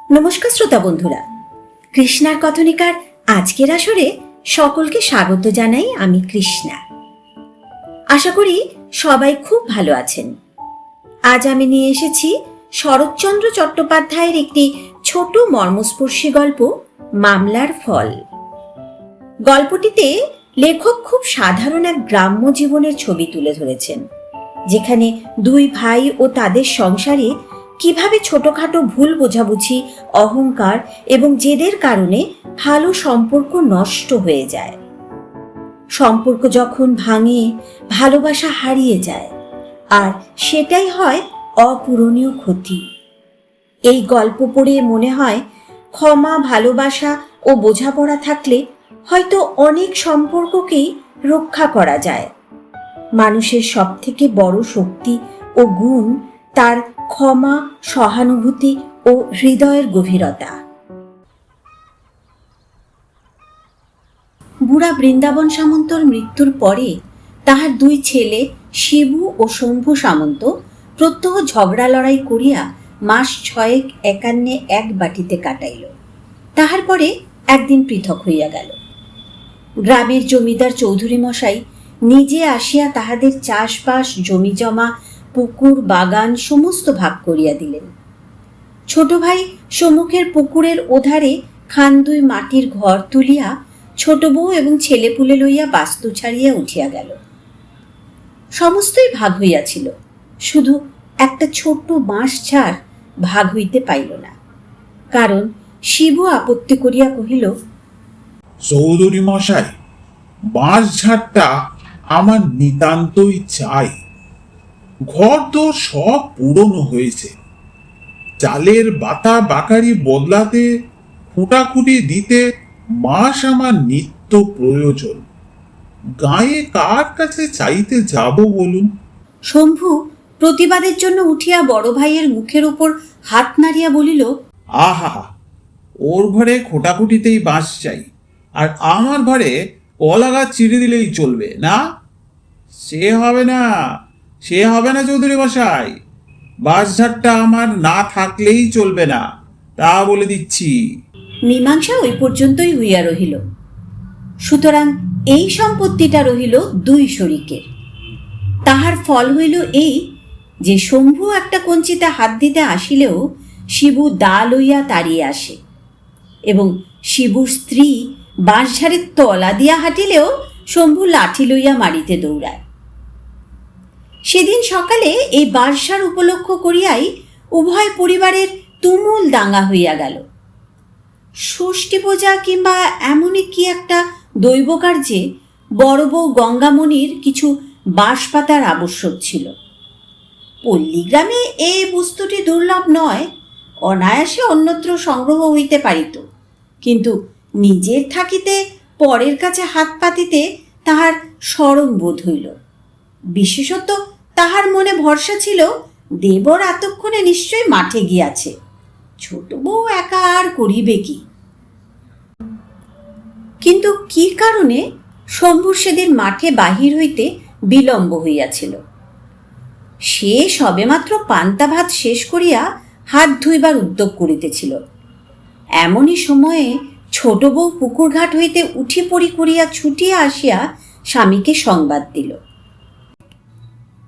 নমস্কার শ্রোতা বন্ধুরা, কৃষ্ণার কথনিকার আজকের আসরে সকলকে স্বাগত জানাই। আমি কৃষ্ণা। আশা করি সবাই খুব ভালো আছেন। আজ আমি নিয়ে এসেছি শরৎচন্দ্র চট্টোপাধ্যায়ের একটি ছোট মর্মস্পর্শী গল্প, মামলার ফল। গল্পটিতে লেখক খুব সাধারণ এক গ্রাম্য জীবনের ছবি তুলে ধরেছেন, যেখানে দুই ভাই ও তাদের সংসারে কিভাবে ছোটখাটো ভুল বোঝাবুঝি, অহংকার এবং জেদের কারণে ভালো সম্পর্ক নষ্ট হয়ে যায়। সম্পর্ক যখন ভাঙে, ভালোবাসা হারিয়ে যায়, আর সেটাই হয় অপূরণীয় ক্ষতি। এই গল্প পড়ে মনে হয় ক্ষমা, ভালোবাসা ও বোঝাপড়া থাকলে হয়তো অনেক সম্পর্ককেই রক্ষা করা যায়। মানুষের সবথেকে বড় শক্তি ও গুণ তার ক্ষমা, সহানুভূতি ও হৃদয়ের গভীরতা। বুড়া বৃন্দাবন সামন্তর মৃত্যুর পরে তাহার দুই ছেলে শিবু ও শম্ভু সামন্ত প্রত্যহ ঝগড়া লড়াই করিয়া মাস 6 একান্নে এক বাটিতে কাটাইল। তাহার পরে একদিন পৃথক হইয়া গেল। গ্রামের জমিদার চৌধুরী মশাই নিজে আসিয়া তাহাদের চাষবাস, জমি জমা, পুকুর, বাগান সমস্ত ভাগ করিয়া দিলেন। ছোট ভাই সম্মুখের পুকুরের ওধারে খান দুই মাটির ঘর তুলিয়া ছোট বউ এবং ছেলেপুলে লইয়া বাস্তু ছাড়িয়া উঠিয়া গেল। সমস্তই ভাগ হইয়াছিল, শুধু একটা ছোট্ট বাঁশ ঝাড় ভাগ হইতে পাইল না। কারণ শিবু আপত্তি করিয়া কহিল, চৌধুরী মশাই, বাঁশ ঝাড়টা আমার নিতান্তই চাই। ঘর তো সব পুরনো হয়েছে, চালের বাতা বাকারি বদলাতে, খুঁটাখুটি দিতে বাঁশ আমার নিত্য প্রয়োজন। গায়ে কার কাছে চাইতে যাব বলুন? শম্ভু প্রতিবাদের জন্য উঠিয়া বড় ভাইয়ের মুখের উপর হাত নাড়িয়া বলিল, আহা, ওর ঘরে খোটাখুটিতেই বাঁশ চাই, আর আমার ঘরে কলা গাছ চিড়ে দিলেই চলবে না? সে হবে না, সে হবে না চৌধুরী মশাই। বাঁশঝাড়টা আমার না থাকলেই চলবে না, তা বলে দিচ্ছি। মীমাংসা ওই পর্যন্তই হইয়া রহিল। সুতরাং এই সম্পত্তিটা রহিল দুই শরিকের। তাহার ফল হইল এই যে শম্ভু একটা কঞ্চিতে হাত দিতে আসিলেও শিবু দা লইয়া তাড়িয়ে আসে, এবং শিবুর স্ত্রী বাঁশঝাড়ের তলা দিয়া হাঁটিলেও শম্ভু লাঠি লইয়া মারিতে দৌড়ায়। সেদিন সকালে এই বাঁশঝাড় উপলক্ষ করিয়াই উভয় পরিবারের তুমুল দাঙ্গা হইয়া গেল। ষষ্ঠী পূজা কিংবা এমনই কি একটা দৈব কার্যে বড় বউ গঙ্গামণির কিছু বাঁশপাতার আবশ্যক ছিল। পল্লীগ্রামে এই বস্তুটি দুর্লভ নয়, অনায়াসে অন্যত্র সংগ্রহ হইতে পারিত, কিন্তু নিজের থাকিতে পরের কাছে হাত পাতিতে তাহার শরম বোধ হইল। বিশেষত তাহার মনে ভরসা ছিল দেবর এতক্ষণে নিশ্চয় মাঠে গিয়াছে, ছোট বউ একা আর করিবে কি? কিন্তু কি কারণে শম্ভুর সেদিন মাঠে বাহির হইতে বিলম্ব হইয়াছিল? সে সবেমাত্র পান্তা ভাত শেষ করিয়া হাত ধুইবার উদ্যোগ করিতেছিল। এমনই সময়ে ছোট বউ পুকুর ঘাট হইতে উঠি পড়ি করিয়া ছুটিয়া আসিয়া স্বামীকে সংবাদ দিল।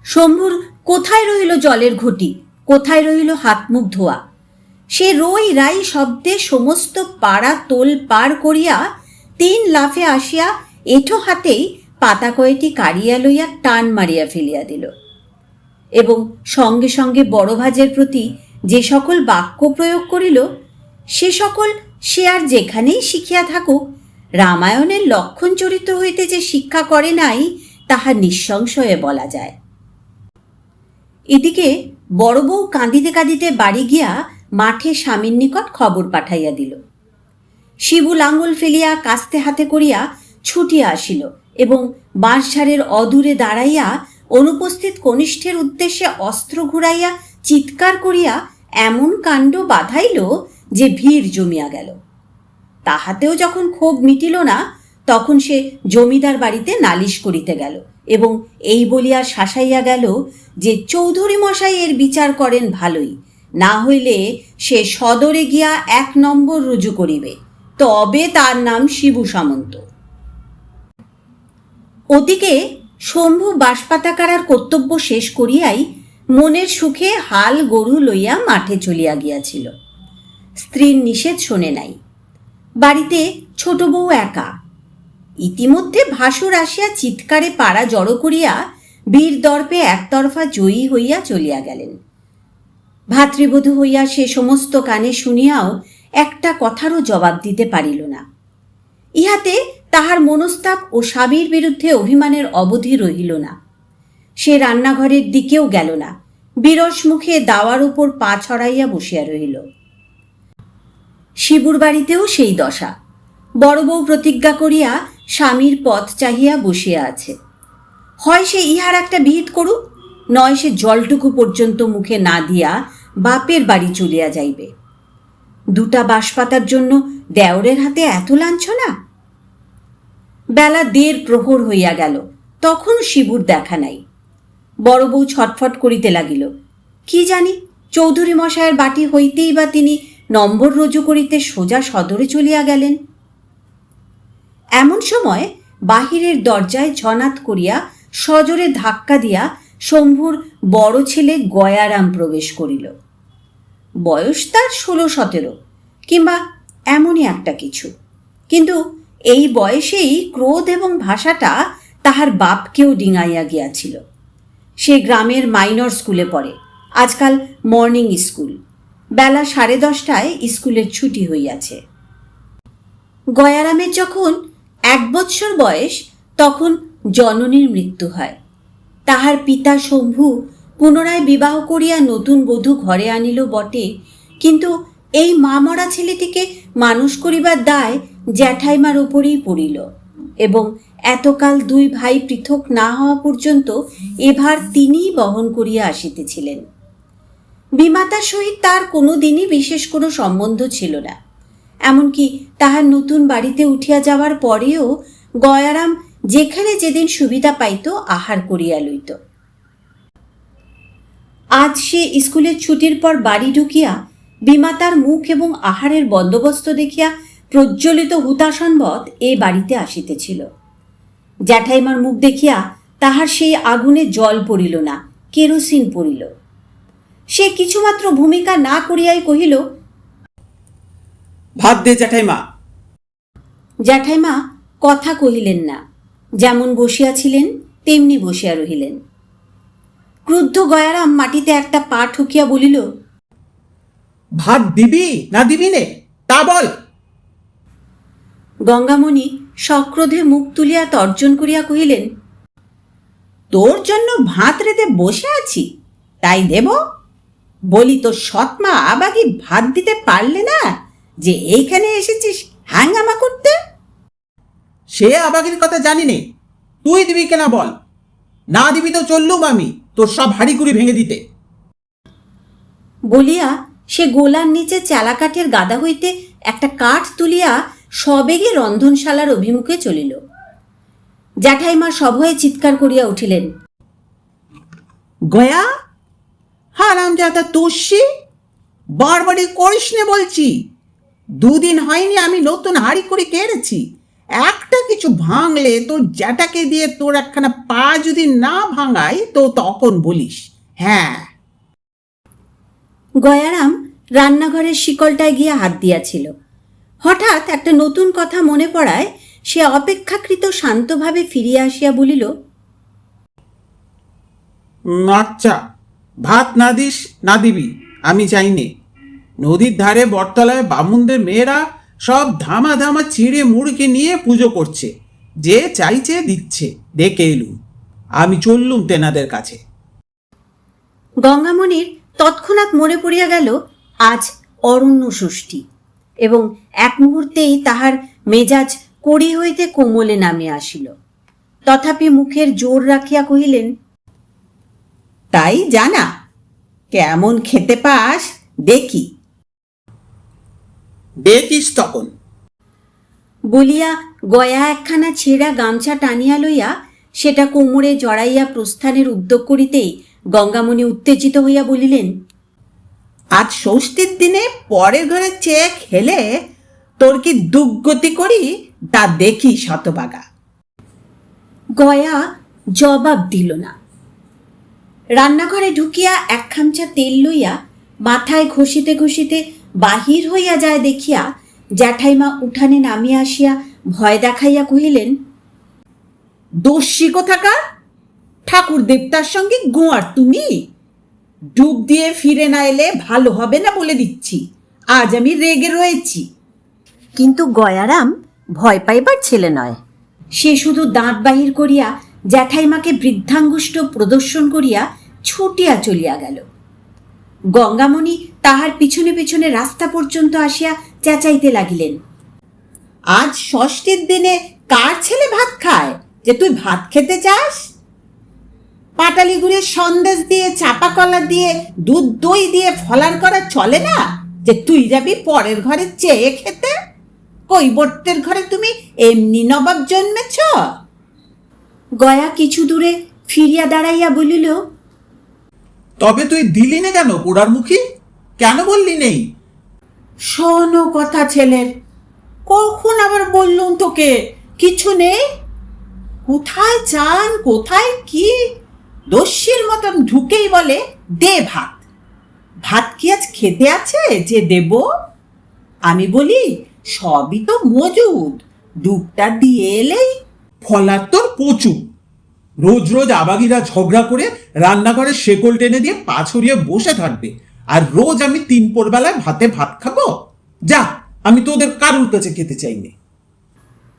শম্ভুর কোথায় রহিল জলের ঘটি, কোথায় রহিল হাত মুখ ধোয়া? সে রই রাই শব্দে সমস্ত পাড়া তোল পার করিয়া 3 লাফে আসিয়া এঁঠো হাতেই পাতা কয়েকটি কাড়িয়া লইয়া টান মারিয়া ফেলিয়া দিল, এবং সঙ্গে সঙ্গে বড় ভাজের প্রতি যে সকল বাক্য প্রয়োগ করিল, সে সকল সে আর যেখানেই শিখিয়া থাকুক, রামায়ণের লক্ষণ চরিত্র হইতে যে শিক্ষা করে নাই তাহা নিঃসংশয়ে বলা যায়। এদিকে বড় বউ কাঁদিতে কাঁদিতে বাড়ি গিয়া মাঠে স্বামীর নিকট খবর পাঠাইয়া দিল। শিবু লাঙ্গল ফেলিয়া কাস্তে হাতে করিয়া ছুটিয়া আসিল, এবং বাঁশঝাড়ের অদূরে দাঁড়াইয়া অনুপস্থিত কনিষ্ঠের উদ্দেশ্যে অস্ত্র ঘুরাইয়া চিৎকার করিয়া এমন কাণ্ড বাধাইল যে ভিড় জমিয়া গেল। তাহাতেও যখন ক্ষোভ মিটিল না, তখন সে জমিদার বাড়িতে নালিশ করিতে গেল, এবং এই বলিয়া শাসাইয়া গেল যে চৌধুরী মশাই এর বিচার করেন ভালোই, না হইলে সে সদরে গিয়া 1 নম্বর রুজু করিবে, তবে তার নাম শিবু সামন্ত। ওদিকে শম্ভু বাঁশপাতা কাড়ার কর্তব্য শেষ করিয়াই মনের সুখে হাল গরু লইয়া মাঠে চলিয়া গিয়াছিল। স্ত্রীর নিষেধ শোনে নাই। বাড়িতে ছোট বউ একা। ইতিমধ্যে ভাসুর আসিয়া চিৎকারে পাড়া জড়ো করিয়া বীর দর্পে একতরফা জয়ী হইয়া চলিয়া গেলেন। ভাতৃবধূ হইয়া সে সমস্ত কানে শুনিয়াও একটা কথারও জবাব দিতে পারিল না। ইহাতে তাহার মনস্তাপ ও স্বামীর বিরুদ্ধে অভিমানের অবধি রহিল না। সে রান্নাঘরের দিকেও গেল না, বিরস মুখে দাওয়ার উপর পা ছড়াইয়া বসিয়া রহিল। শিবুর বাড়িতেও সেই দশা। বড় বউ প্রতিজ্ঞা করিয়া স্বামীর পথ চাহিয়া বসিয়া আছে। হয় সে ইহার একটা বিহিত করুক, নয় সে জলটুকু পর্যন্ত মুখে না দিয়া বাপের বাড়ি চলিয়া যাইবে। 2টা বাঁশপাতার জন্য দেওরের হাতে এত লাঞ্ছনা! বেলা 1.5 প্রহর হইয়া গেল, তখন শিবুর দেখা নাই। বড় বউ ছটফট করিতে লাগিল। কি জানি চৌধুরী মশায়ের বাটি হইতেই বা তিনি নম্বর রুজু করিতে সোজা সদরে চলিয়া গেলেন। এমন সময় বাহিরের দরজায় ঝনাত করিয়া সজোরে ধাক্কা দিয়া শম্ভুর বড় ছেলে গয়ারাম প্রবেশ করিল। বয়স তার 16-17 কিংবা এমনই একটা কিছু, কিন্তু এই বয়সেই ক্রোধ এবং ভাষাটা তাহার বাপকেও ডিঙাইয়া গিয়াছিল। সে গ্রামের মাইনর স্কুলে পড়ে, আজকাল মর্নিং স্কুল। বেলা 10:30টায় স্কুলের ছুটি হইয়াছে। গয়ারামের যখন 1 বৎসর বয়স, তখন জননীর মৃত্যু হয়। তাহার পিতা শম্ভু পুনরায় বিবাহ করিয়া নতুন বধূ ঘরে আনিল বটে, কিন্তু এই মা মরা ছেলেটিকে মানুষ করিবার দায় জ্যাঠাইমার উপরেই পড়িল, এবং এতকাল 2 ভাই পৃথক না হওয়া পর্যন্ত এভার তিনিই বহন করিয়া আসিতেছিলেন। বিমাতার সহিত তার কোনো দিনই বিশেষ কোনো সম্বন্ধ ছিল না। এমনকি তাহার নতুন বাড়িতে উঠিয়া যাওয়ার পরেও গয়ারাম যেখানে যেদিন সুবিধা পাইত আহার করিয়া লইত। আজ সে স্কুলের ছুটির পর বাড়ি ঢুকিয়া বিমাতার মুখ এবং আহারের বন্দোবস্ত দেখিয়া প্রজ্বলিত হুতাশনবৎ এ বাড়িতে আসিতেছিল। জ্যাঠাইমার মুখ দেখিয়া তাহার সেই আগুনে জল পড়িল না, কেরোসিন পড়িল। সে কিছুমাত্র ভূমিকা না করিয়াই কহিল, ভাত দে জ্যাঠাইমা। জ্যাঠাইমা কথা কহিলেন না, যেমন বসিয়াছিলেন তেমনি বসিয়া রহিলেন। ক্রুদ্ধ গয়ারাম মাটিতে একটা পা ঠুকিয়া বলিল, ভাত দিবি না দিবি নে তা বল। গঙ্গামণি সক্রোধে মুখ তুলিয়া তর্জন করিয়া কহিলেন, তোর জন্য ভাত রেঁধে বসে আছি, তাই দেব? বলি তোর সৎমা আবাগি ভাত দিতে পারলে না যে এইখানে এসেছিস হাঙ্গামা করতে? সে আবাগের কথা জানি নে, তুই দিবি কেনা বল। না দিবি তো চললুম আমি তোর সব হাড়িকুড়ি ভেঙে দিতে। বলিয়া সে গোলার নিচে চালাকাঠের গাদা হইতে একটা কাঠ তুলিয়া সবেগে রন্ধনশালার অভিমুখে চলিল। জ্যাঠাইমা সভয়ে চিৎকার করিয়া উঠিলেন, গয়া, হারামজাদা তোষি, বারবারই করিস নে বলছি। 2 দিন হয়নি আমি নতুন হাঁড়ি করে কেড়েছি। একটা কিছু ভাঙলে তোর জ্যাঠাকে দিয়ে তোর একখানা পা যদি না ভাঙাই তো তখন বলিস। হ্যাঁ। গয়ারাম রান্নাঘরের শিকলটায় গিয়া হাত দিয়াছিল। হঠাৎ একটা নতুন কথা মনে পড়ায় সে অপেক্ষাকৃত শান্তভাবে ফিরিয়া আসিয়া বলিল, আচ্ছা, ভাত না দিস না দিবি আমি চাইনে। নদীর ধারে বটতলায় বামুনদের মেয়েরা সব ধামা ধামা চিড়ে মুড়কে নিয়ে পুজো করছে, যে চাইছে দিচ্ছে, দেখে এলুম। আমি চললুম তেনাদের কাছে। গঙ্গামণির তৎক্ষণাৎ মনে পড়িয়া গেল আজ অরণ্য ষষ্ঠী, এবং এক মুহূর্তেই তাহার মেজাজ কড়ি হইতে কোমলে নামিয়া আসিল। তথাপি মুখের জোর রাখিয়া কহিলেন, তাই জানা, কেমন খেতে পাস দেখি। দেখিস তখন। বলিয়া গয়া একখানা ছেঁড়া গামছা টানিয়া লইয়া সেটা কোমরে জড়াইয়া প্রস্থানের উদ্যোগ করিতেই গঙ্গামণি উত্তেজিত হইয়া বলিলেন, আজ ষষ্ঠীর দিনে পরের ঘরে চেয়ে খেলে তোর কি দুর্গতি করি তা দেখি শতভাগা। গয়া জবাব দিল না। রান্নাঘরে ঢুকিয়া এক খামচা তেল লইয়া মাথায় ঘষিতে ঘষিতে বাহির হইয়া যায় দেখিয়া জ্যাঠাইমা উঠানে নামিয়া আসিয়া ভয় দেখাইয়া কহিলেন, দস্যি কোথাকার, ঠাকুর দেবতার সঙ্গে গোয়ার তুমি? ডুব দিয়ে ফিরে না এলে ভালো হবে না বলে দিচ্ছি। আজ আমি রেগে রয়েছি। কিন্তু গয়ারাম ভয় পাইবার ছেলে নয়। সে শুধু দাঁত বাহির করিয়া জ্যাঠাইমাকে বৃদ্ধাঙ্গুষ্ঠ প্রদর্শন করিয়া ছুটিয়া চলিয়া গেল। গঙ্গামণি তাহার পিছনে পিছনে রাস্তা পর্যন্ত আসিয়া চেঁচাইতে লাগিলেন, আজ ষষ্ঠীর দিনে কার ছেলে ভাত খায় যে তুই ভাত খেতে চাস? পাটালি গুড়ের সন্দেশ দিয়ে, চাপা কলা দিয়ে, দুধ দই দিয়ে ফলার করা চলে না যে তুই যাবি পরের ঘরে চেয়ে খেতে? কৈবর্তের ঘরে তুমি এমনি নবাব জন্মেছ? গয়া কিছু দূরে ফিরিয়া দাঁড়াইয়া বলিল, তবে তুই দিলি না কেন পোড়ার মুখী? কেন বললি নেই? শোনো কথা ছেলের, কখন আবার বললুম তোকে কিছু নেই? কোথায় চান, কোথায় কি, দস্যির মতন ঢুকেই বলে দে ভাত। ভাত কি আজ খেতে আছে যে দেব? আমি বলি সবই তো মজুদ, ডুবটা দিয়ে এলেই। ফলার তোর প্রচুর। রোজ রোজ আবাগিরা ঝগড়া করে রান্নাঘরে শেকল টেনে দিয়ে পা ছড়িয়ে বসে থাকবে, আর রোজ আমি 3 বেলায় ভাত খাবো? যা, আমি তোদের কারুর কাছে খেতে চাইনি।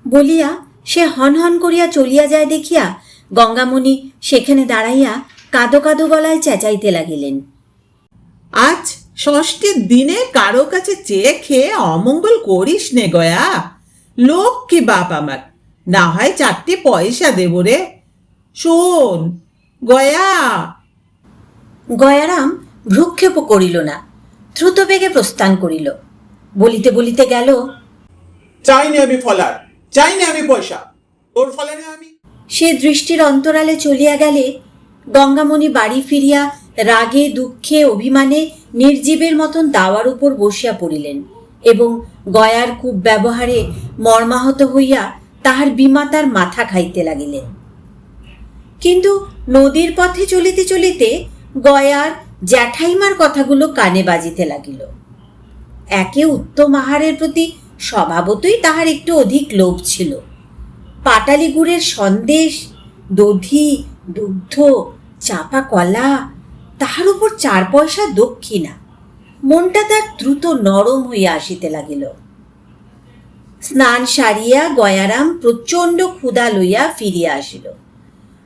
বলিয়া সে হন হন করিয়া চলিয়া যায় দেখিয়া গঙ্গামণি সেখানে দাঁড়াইয়া কাঁদো কাঁদো গলায় চেঁচাইতে লাগিলেন, আজ ষষ্ঠীর দিনে কারো কাছে চেয়ে খেয়ে অমঙ্গল করিস নে গয়া। লক্ষ্মী বাপ আমার, না হয় 4 পয়সা দেব রে। শোন গয়া। গয়ারাম ভ্রুক্ষেপ করিল না, দ্রুত বেগে প্রস্থান করিল। বলিতে বলিতে গেল, চাইনি আমি ফলার, চাইনি আমি পয়সা, তোর ফলারে আমি। সে দৃষ্টির অন্তরালে চলিয়া গেলে গঙ্গামণি বাড়ি ফিরিয়া রাগে দুঃখে অভিমানে নির্জীবের মতন দাওয়ার উপর বসিয়া পড়িলেন এবং গয়ার কূপ ব্যবহারে মর্মাহত হইয়া তাহার বিমাতার মাথা খাইতে লাগিলেন। কিন্তু নদীর পথে চলিতে চলিতে গয়ার জ্যাঠাইমার কথাগুলো কানে বাজিতে লাগিল। একে উত্তম আহারের প্রতি স্বভাবতই তাহার একটু অধিক লোভ ছিল। পাটালি গুড়ের সন্দেশ, দধি, দুগ্ধ, চাপা কলা, তাহার উপর 4 পয়সা দক্ষিণা। মনটা তার দ্রুত নরম হইয়া আসিতে লাগিল। স্নান সারিয়া গয়ারাম প্রচণ্ড ক্ষুধা লইয়া ফিরিয়া আসিল।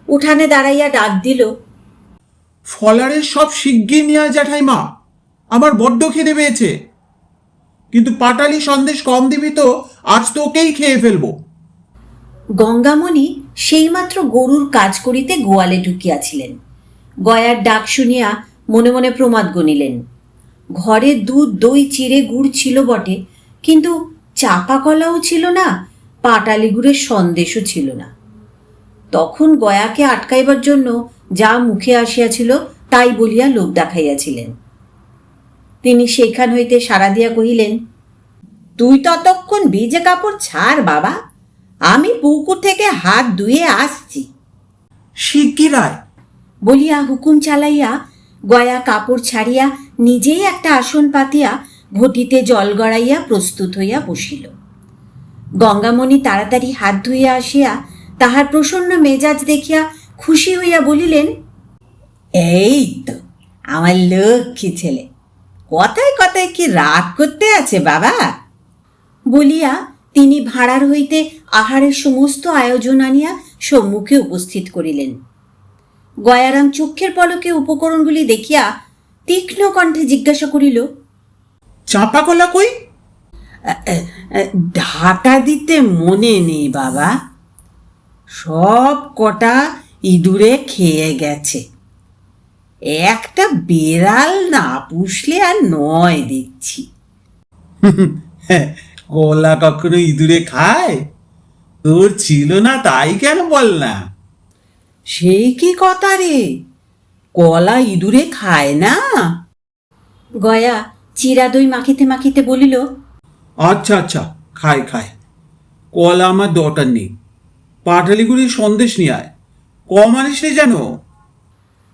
উঠানে দাঁড়াইয়া ডাক দিল, ফলারের সব শিগগির নিয়ে আয় জ্যাঠাইমা, আমার বড্ড খিদে পেয়েছে। কিন্তু পাটালি সন্দেশ কম দিবি তো, আজ তোকেই খেয়ে ফেলবো। গঙ্গামণি সেইমাত্র গরুর কাজ করিতে গোয়ালে ঢুকিয়াছিলেন। গয়ার ডাক শুনিয়া মনে মনে প্রমাদ গণিলেন। ঘরে দুধ দই চিড়ে গুড় ছিল বটে, কিন্তু চাপা কলাও ছিল না, পাটালি গুড়ের সন্দেশও ছিল না। তখন গয়াকে আটকাইবার জন্য যা মুখে আসিয়াছিল তাই বলিয়া লোক দেখাইয়াছিলেন। তিনি সেখান হইতে সাড়া দিয়া কহিলেন, তুই ততক্ষণ ভিজে কাপড় ছাড় বাবা, আমি পুকুর থেকে হাত ধুয়ে আসছি। শিগগির আয়। বলিয়া হুকুম চালাইয়া গয়া কাপড় ছাড়িয়া নিজেই একটা আসন পাতিয়া ঘটিতে জল গড়াইয়া প্রস্তুত হইয়া বসিল। গঙ্গামণি তাড়াতাড়ি হাত ধুইয়া আসিয়া তাহার প্রসন্ন মেজাজ দেখিয়া খুশি হইয়া বলিলেন, এই তো আমার লক্ষ্মী ছেলে, কথায় কথায় কি রাগ করতে আছে বাবা? বলিয়া তিনি ভাঁড়ার হইতে আহারের সমস্ত আয়োজন আনিয়া সম্মুখে উপস্থিত করিলেন। গয়ারাম চক্ষের পলকে উপকরণগুলি দেখিয়া তীক্ষ্ণ কণ্ঠে জিজ্ঞাসা করিল, চাপা কলা কই? ঢাকা দিতে মনে নেই বাবা, সব কটা ইঁদুরে খেয়ে গেছে। একটা বেড়াল না পুষলে আর নয় দেখছি। কলা কখনো ইঁদুরে খায়? তোর ছিল না তাই কেন বল না? সেই কি কথা রে, কলা ইঁদুরে খায় না? গয়া চিরা দই মাখিতে মাখিতে বলিল, আচ্ছা আচ্ছা, খায় খায়। কলা আমার দরকার নেই। পাটালিগুড়ির সন্দেশ নিয়ে আয়, কম আনিস রে যেন।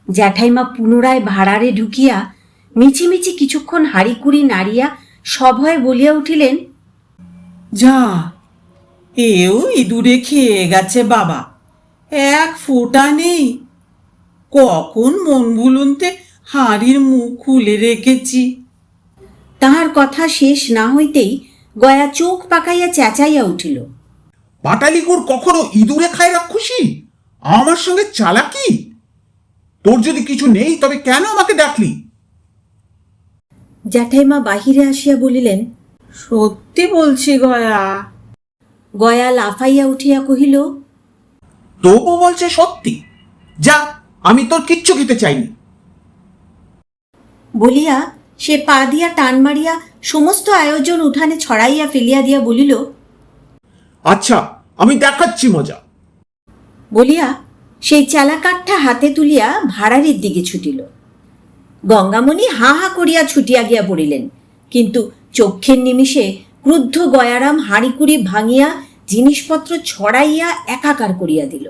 জ্যাঠাইমা পুনরায় ভাড়ারে ঢুকিয়া মিছিমিছি কিছুক্ষণ হাড়িকুড়ি নাড়িয়া সভয়ে বলিয়া উঠিলেন, যা, এও ইঁদুরে খেয়ে গেছে বাবা, এক ফোঁটা নেই। কখন মন ভুলুনতে হাঁড়ির মুখ খুলে রেখেছি। তাহার কথা শেষ না হইতেই গয়া চোখ পাকাইয়া চেঁচাইয়া উঠিল, পাটালিগুড় কখনো ইঁদুরে খায় রাক্ষসী? আমার সঙ্গে চালাকি? তোর যদি কিছু নেই তবে কেন আমাকে ডাকলি? জ্যাঠাইমা বাহিরে আসিয়া বলিলেন, সত্যি বলছি গয়া। গয়া লাফাইয়া উঠিয়া কহিল, তবু বলছে সত্যি? যা, আমি তোর কিচ্ছু খেতে চাইনি। বলিয়া সে পা দিয়া টান মারিয়া সমস্ত আয়োজন উঠানে ছড়াইয়া ফেলিয়া দিয়া বলিল, আচ্ছা, আমি দেখাচ্ছি মজা। বলিয়া সেই চালাকাঠটা হাতে তুলিয়া ভাড়ারির দিকে ছুটিল। গঙ্গামণি হা হা করিয়া ছুটিয়া গিয়া পড়িলেন, কিন্তু চক্ষের নিমিষে ক্রুদ্ধ গয়ারাম হাঁড়িকুড়ি ভাঙিয়া জিনিসপত্র ছড়াইয়া একাকার করিয়া দিল।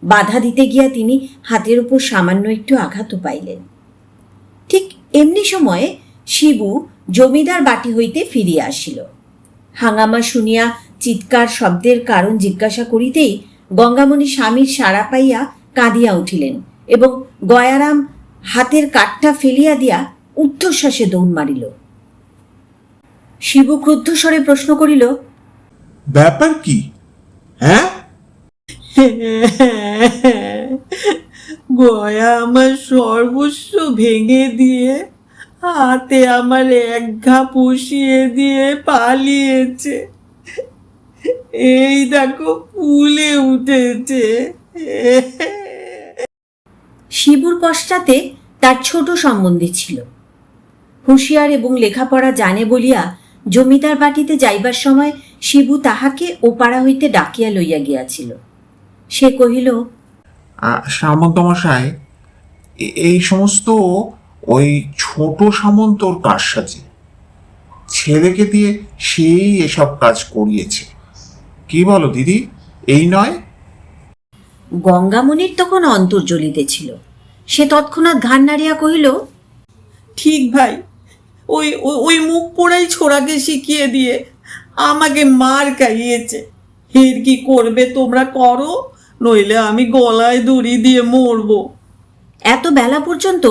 বাধা দিতে গিয়া তিনি হাতের উপর সামান্য একটু আঘাতও পাইলেন। ঠিক এমনি সময়ে শিবু জমিদার বাটি হইতে ফিরিয়া আসিল। হাঙ্গামা শুনিয়া চিৎকার শব্দের কারণ জিজ্ঞাসা করিতেই গঙ্গামণি স্বামীর সাড়া পাইয়া কাঁদিয়া উঠিলেন এবং গয়ারাম হাতের কাঠটা ফেলিয়া দিয়া ঊর্ধ্বশ্বাসে দৌড় মারিল। শিবু ক্রুদ্ধ স্বরে প্রশ্ন করিল, ব্যাপার কি? হ্যাঁ, গয়া আমার সর্বস্ব ভেঙে দিয়ে হাতে আমার এক ঘা পুষিয়ে দিয়ে পালিয়েছে। এই দেখো ফুলে উঠেছে। শিবুর পশ্চাতে তার ছোট সম্বন্ধী ছিল। হুঁশিয়ার এবং লেখাপড়া জানে বলিয়া জমিদার বাটিতে যাইবার সময় শিবু তাহাকে ওপাড়া হইতে ডাকিয়া লইয়া গিয়াছিল। সে কহিল, সামন্তমশাই, এই সমস্ত ওই ছোট সামন্তর কারসাজি। ছেলেকে দিয়ে সেই এসব কাজ করিয়েছে। কি বলো দিদি, এই নয়? গঙ্গামণির তখন অন্তর জ্বলিতেছিল। সে তৎক্ষণাৎ ঘাড় নাড়িয়া কহিল, ঠিক ভাই, ওই ওই মুখ পোড়াই ছোড়াকে শিখিয়ে দিয়ে আমাকে মার খাইয়েছে। এর কি করবে তোমরা করো, নইলে আমি গলায় দড়ি দিয়ে মরবো। এত বেলা পর্যন্ত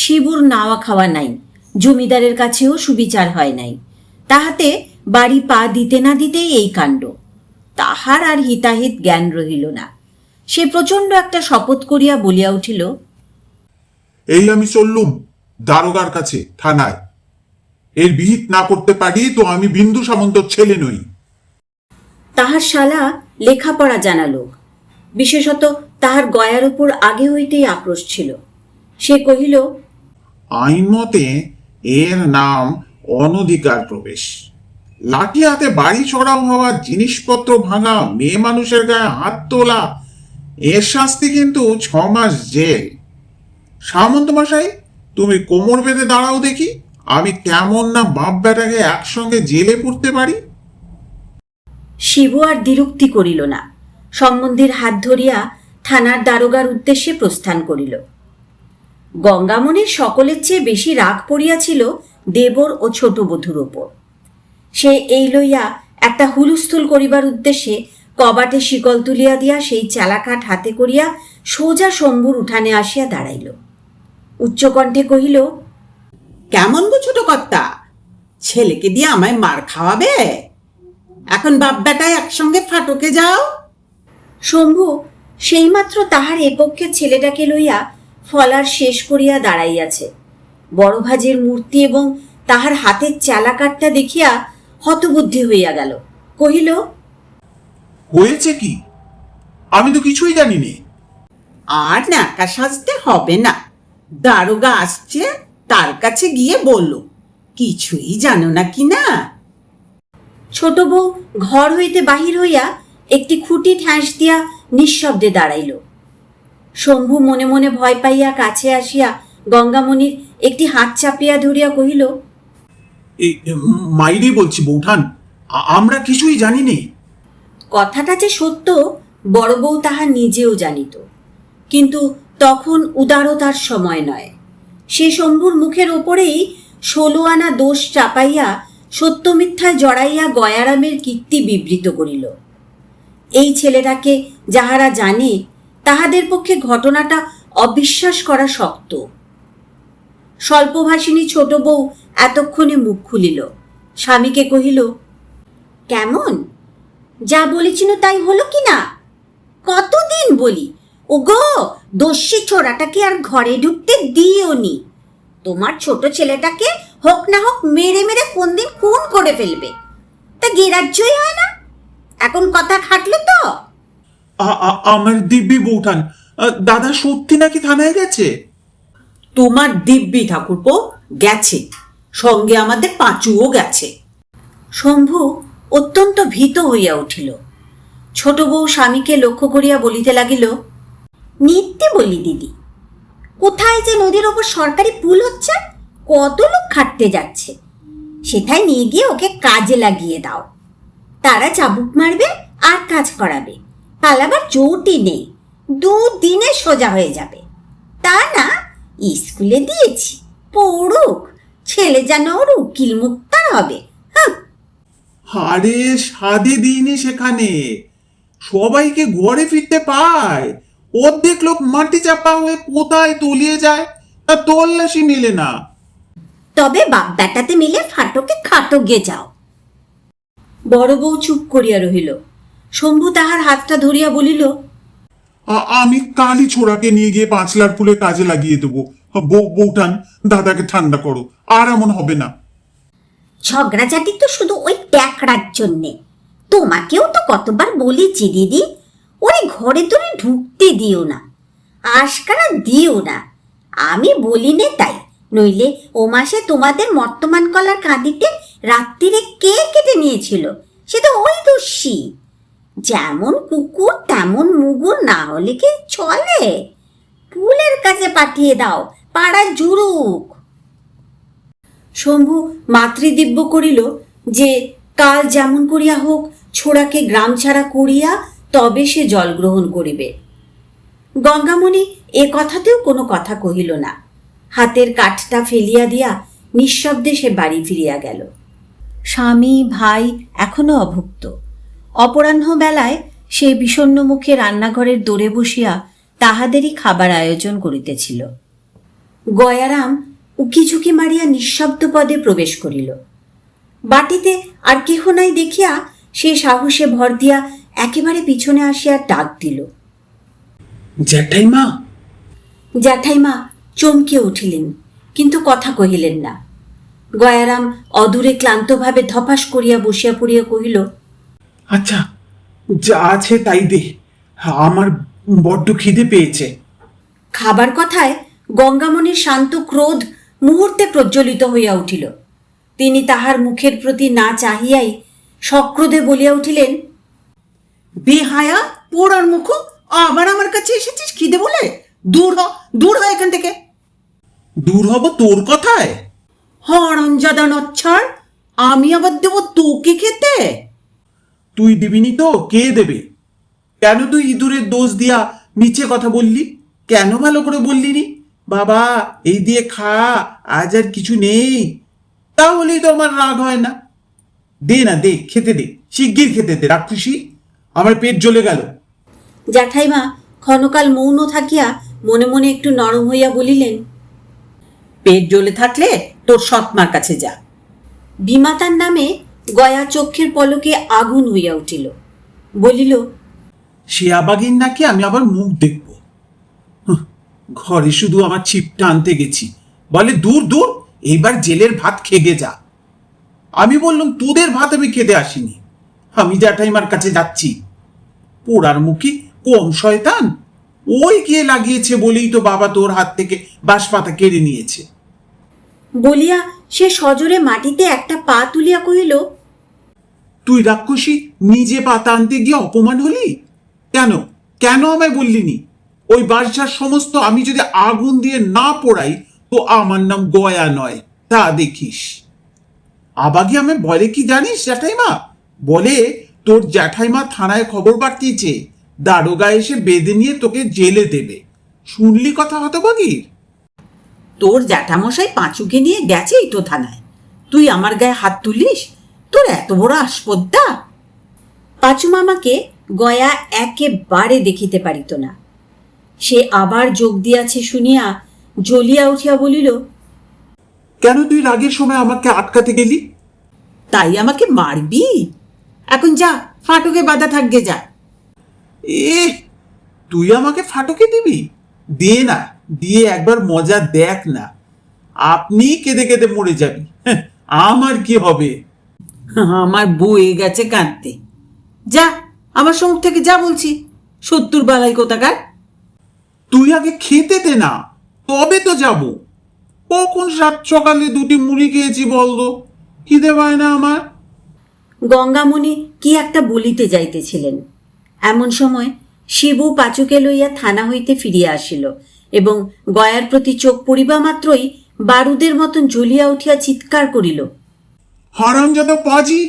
শিবুর নাওয়া খাওয়া নাই, জমিদারের কাছেও সুবিচার হয় নাই। তাহাতে বাড়ি পা দিতে না দিতেই এই কাণ্ড। তাহার আর হিতাহিত জ্ঞান রহিল না। সে প্রচণ্ড একটা শপথ করিয়া বলিয়া উঠিল, এই আমি চললুম দারোগার কাছে, থানায়। এর বিহিত না করতে পারি তো আমি বিন্দু সামন্তর ছেলে নই। তাহার শালা লেখাপড়া জানা লোক, বিশেষত তাহার গয়ার উপর আগে হইতেই আক্রোশ ছিল। সে কহিল, আইন মতে এর নাম অনধিকার প্রবেশ। লাঠি হাতে বাড়ি চড়াও হওয়া, জিনিসপত্র ভাঙা, মেয়ে মানুষের গায়ে হাত তোলা, এর শাস্তি কিন্তু 6 মাস জেল। সামন্ত মশাই, তুমি কোমর বেঁধে দাঁড়াও দেখি, আমি কেমন না বাপ বেটাকে একসঙ্গে জেলে পুরতে পারি। শিবু আর দ্বিরুক্তি করিল না, সম্বন্ধীর হাত ধরিয়া থানার দারোগার উদ্দেশ্যে প্রস্থান করিল। গঙ্গামণির সকলের চেয়ে বেশি রাগ পড়িয়াছিল দেবর ও ছোট বধূর ওপর। সে এই লইয়া একটা হুলস্থুল করিবার উদ্দেশ্যে কবাটে শিকল তুলিয়া দিয়া সেই চালাকাঠ হাতে করিয়া সোজা শম্ভুর উঠানে আসিয়া দাঁড়াইল। উচ্চকণ্ঠে কহিল, কেমন গো ছোট কর্তা, ছেলেকে দিয়ে আমায় মার খাওয়াবে? এখন বাপ বেটায় একসঙ্গে ফাটকে যাও। শম্ভু সেইমাত্র তাহার এপক্ষের ছেলেটাকে লইয়া ফলার শেষ করিয়া দাঁড়াইয়াছে। বড় ভাজের মূর্তি এবং তাহার হাতের চালাকাঠটা দেখিয়া হতবুদ্ধি হইয়া গেল। কহিল, হয়েছে কি? আমি তো কিছুই জানি নে। আর ন্যাকা সাজতে হবে না, দারোগা আসছে, তার কাছে গিয়ে বললো কিছুই জানো না কি না। ছোট বউ ঘর হইতে বাহির হইয়া একটি খুঁটি ঠ্যাস দিয়া নিঃশব্দে দাঁড়াইল। শম্ভু মনে মনে ভয় পাইয়া কাছে আসিয়া গঙ্গামণির একটি হাত চাপিয়া ধরিয়া কহিল, এই মাইরি বলছি বৌঠান, আমরা কিছুই জানি নে। কথাটা যে সত্য বড় বউ তাহা নিজেও জানিত, কিন্তু তখন উদারতার সময় নয়। সে শম্ভুর মুখের ওপরেই 16 আনা দোষ চাপাইয়া সত্য মিথ্যায় জড়াইয়া গয়ারামের কীর্তি বিবৃত করিল। এই ছেলেটাকে যাহারা জানে তাহাদের পক্ষে ঘটনাটা অবিশ্বাস করা শক্ত। স্বল্পভাষিনী ছোট বউ এতক্ষণে মুখ খুলিল, স্বামীকে কহিল, কেমন, যা বলেছিল তাই হলো কি না? কতদিন বলি, ওগো দস্যি ছোড়াটাকে আর ঘরে ঢুকতে দিও নি। তোমার ছোট ছেলেটাকে হোক না হোক মেরে মেরে কোন দিন খুন করে ফেলবে, তা গেরাজ্যই হয় না। এখন কথা খাটলো তো। আমার দিব্যি বৌঠান, দাদা সত্যি নাকি থানায় গেছে? তোমার দিব্যি ঠাকুরপো গেছে, সঙ্গে আমাদের পাঁচুও গেছে। শম্ভু অত্যন্ত ভীত হইয়া উঠিল। ছোট বউ স্বামীকে লক্ষ্য করিয়া বলিতে লাগিল, নিত্যি বলি দিদি, কোথায় যে নদীর ওপর সরকারি পুল হচ্ছে, কত লোক খাটতে যাচ্ছে, সেটাই নিয়ে গিয়ে ওকে কাজে লাগিয়ে দাও। তারা চাবুক মারবে আর কাজ করাবে, পালাবার চোটই নেই, 2 দিনে সোজা হয়ে যাবে। তা না, স্কুলে দিয়েছি, পড়ুক, ছেলে যেন ওর উকিল মুক্তার হবে। আরে সাদে দিনে সেখানে সবাইকে ঘরে ফিরতে পায়, অর্ধেক লোক মাটি চাপা হয়ে কোথায় তলিয়ে যায়, তা তল্লাশি মিলে না। তবে বাপ বেটাতে মিলে ফাটকে খাটো গে যাও। বড় বউ চুপ করিয়া রহিল। শম্ভু তাহার হাতটা ধরিয়া বলিল, আমি কালি ছোড়াকে নিয়ে গিয়ে পাঁচলার ফুলে কাজে লাগিয়ে দেবো। বৌঠান, দাদাকে ঠান্ডা করো, আর এমন হবে না। ঝগড়াঝাটি তো শুধু ওই ট্যাকড়ার জন্যে। তোমাকেও তো কতবার বলেছি দিদি, ওরে ঘরে তোরে ঢুকতে দিও না, আশকারা দিও না। আমি বলি নে তাই, নইলে ও মাসে তোমাদের মর্তমান কলার কাঁদিতে রাত্রিরে কে কেটে নিয়েছিল, সে তো ওই দস্যি। যেমন কুকুর তেমন মুগুর না হলে কি চলে? পুলের কাছে পাঠিয়ে দাও, পাড়া জুড়ুক। শম্ভু মাতৃদিব্য করিল যে কাল যেমন করিয়া হোক ছোড়াকে গ্রাম ছাড়া করিয়া তবে সে জল গ্রহণ করিবে। গঙ্গামণি এ কথাতেও কোনো কথা কহিল না। হাতের কাঠটা ফেলিয়া দিয়া নিঃশব্দে সে বাড়ি ফিরিয়া গেল। স্বামী ভাই এখনো অভুক্ত। অপরাহ্ন বেলায় সে বিষণ্ণ মুখে রান্নাঘরের দোরে বসিয়া তাহাদেরই খাবার আয়োজন করিতেছিল। গয়ারাম উকিঝুঁকি মারিয়া নিঃশব্দ পদে প্রবেশ করিল। বাটিতে আর কেহ নাই দেখিয়া সে সাহসে ভর দিয়া একেবারে পিছনে আসিয়া ডাক দিল, জ্যাঠাইমা। জ্যাঠাইমা চমকে উঠিলেন, কিন্তু কথা কহিলেন না। গয়ারাম অদূরে ক্লান্তভাবে ধপাস করিয়া বসিয়া পড়িয়া কহিল, আচ্ছা, যা আছে তাই দে, আমার বড্ড খিদে পেয়েছে। খাবার কথায় গঙ্গামণির শান্ত ক্রোধ মুহূর্তে প্রজ্বলিত হইয়া উঠিল। তিনি তাহার মুখের প্রতি না চাহিয়াই সক্রোধে বলিয়া উঠিলেন, বেহায়া পোড়ার মুখ, আবার আমার কাছে এসেছিস খিদে বলে? দূর হ, দূর হ এখান থেকে। দূর হব তোর কথায়? হরঞ্জাদা নচ্ছার, আমি আবার দেবো তোকে খেতে? তুই দিবিনি তো কে দেবে? কেন তুই ইঁদুরের দোষ দিয়া মিছে কথা বললি? কেন ভালো করে বললি নি বাবা এই দিয়ে খা, আজ আর কিছু নেই? তাহলেই তো আমার রাগ হয় না। দে না, দে, খেতে দে, শিগগির খেতে দে রাক্ষসী, আমার পেট জ্বলে গেল। জ্যাঠাইমা ক্ষণকাল মৌন থাকিয়া মনে মনে একটু নরম হইয়া বলিলেন, পেট জ্বলে থাকলে তোর সৎমার কাছে যা। বিমাতার নামে গয়া চক্ষের পলকে আগুন হইয়া উঠিল। বলিল, সে আবাগিন নাকি আমি আবার মুখ দেখব? ঘরে শুধু আমার ছিপটা আনতে গেছি, বলে দূর দূর, এইবার জেলের ভাত খেগে যা। আমি বললাম তোদের ভাত আমি খেতে আসিনি, আমি জ্যাঠাইমার কাছে যাচ্ছি। পোড়ার মুখী কম শয়তান, ওই গিয়ে লাগিয়েছে বলেই তো বাবা তোর হাত থেকে বাঁশপাতা কেড়ে নিয়েছে। বলিয়া সে সজোরে মাটিতে একটা পা তুলিয়া কহিল, তুই রাক্ষসী নিজে পাতা আনতে গিয়ে অপমান হলি কেন? কেন আমায় বললিনি? ওই বাসার সমস্ত আমি যদি আগুন দিয়ে না পোড়াই তো আমার নাম গয়া নয়, তা দেখিস। আবাগে আমি বলে কি জানিস জ্যাঠাইমা? বলে তোর জ্যাঠাইমা থানায় খবর পাঠিয়েছে, দারোগা এসে বেঁধে নিয়ে তোকে জেলে দেবে। শুনলি কথা হতভাগীর? তোর জ্যাঠামশাই পাঁচুকে নিয়ে গেছেই তো থানায়, তুই আমার গায়ে হাত তুলিস? তোর এত বড় আসপদ্দা! পাঁচু মামাকে গয়া একেবারে দেখিতে পারিত না। সে আবার যোগ দিয়াছে শুনিয়া জ্বলিয়া উঠিয়া বলিল, কেন তুই রাগের সময় আমাকে আটকাতে গেলি? তাই আমাকে মারবি? এখন যা, ফাটকে বাধা থাকবে, যা। এ, তুই আমাকে ফাটকে দিবি? দিয়ে না, দিয়ে একবার মজা দেখ না। আপনি কেঁদে কেঁদে মরে যাবি, হ্যাঁ, আমার কি হবে? আমার বয়ে গেছে কাঁদতে। যা, আমার সঙ্গ থেকে যা বলছি, 70 বালাই কোথাকার। তুই আগে খেতে দে না, তবে তো যাব। কখন সাত সকালে 2টি মুড়ি খেয়েছি বলতো, খিদে পায় না আমার। গঙ্গামণি কি একটা বলিতে যাইতেছিলেন, এমন সময় শিবু পাঁচুকে লইয়া থানা হইতে ফিরিয়া আসিল এবং গয়ার প্রতি চোখ পড়িবা মাত্রই বারুদের মতন জ্বলিয়া উঠিয়া চিৎকার করিল, হারামজাদা পাজি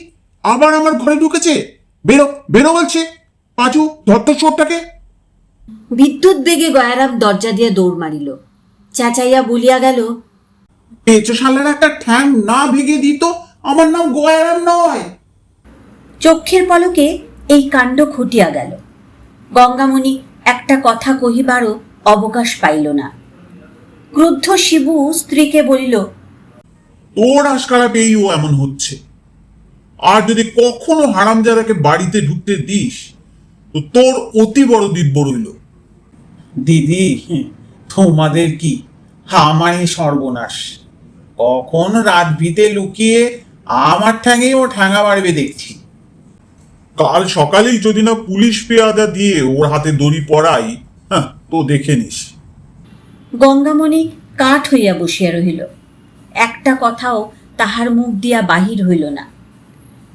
আবার আমার ঘরে ঢুকেছে! বেরো, বেরো বলছে! পাঁচু, ধর তো চোরটাকে! বিদ্যুৎ বেগে গয়ারাম দরজা দিয়া দৌড় মারিল। চেঁচাইয়া বলিয়া গেল, পেঁচো শালার একটা ঠ্যাং না ভেঙে দিত, আমার নাম গয়ারাম নয়। চক্ষের পলকে এই কাণ্ড ঘটিয়া গেল। গঙ্গামণি একটা কথা কহিবারও অবকাশ পাইল না। ক্রুদ্ধ শিবু স্ত্রীকে বলিল, তোর আশকারা পেয়েই ও এমন হচ্ছে। আর যদি কখনো হারামজাদাকে বাড়িতে ঢুকতে দিস, তো তোর অতি বড় দিব্য রইল। দিদি, তোমাদের কি, আমারই সর্বনাশ। কখন রাত ভিতে লুকিয়ে আমার ঠ্যাঙে ও ঠ্যাঙা বাড়বে দেখছি। কাল সকালেই যদি না পুলিশ পেয়াদা দিয়ে ওর হাতে দড়ি পড়াই, হ্যাঁ, তো দেখে নিস। গঙ্গামণি কাঠ হইয়া বসিয়া রহিল। একটা কথাও তাহার মুখ দিয়া বাহির হইল না।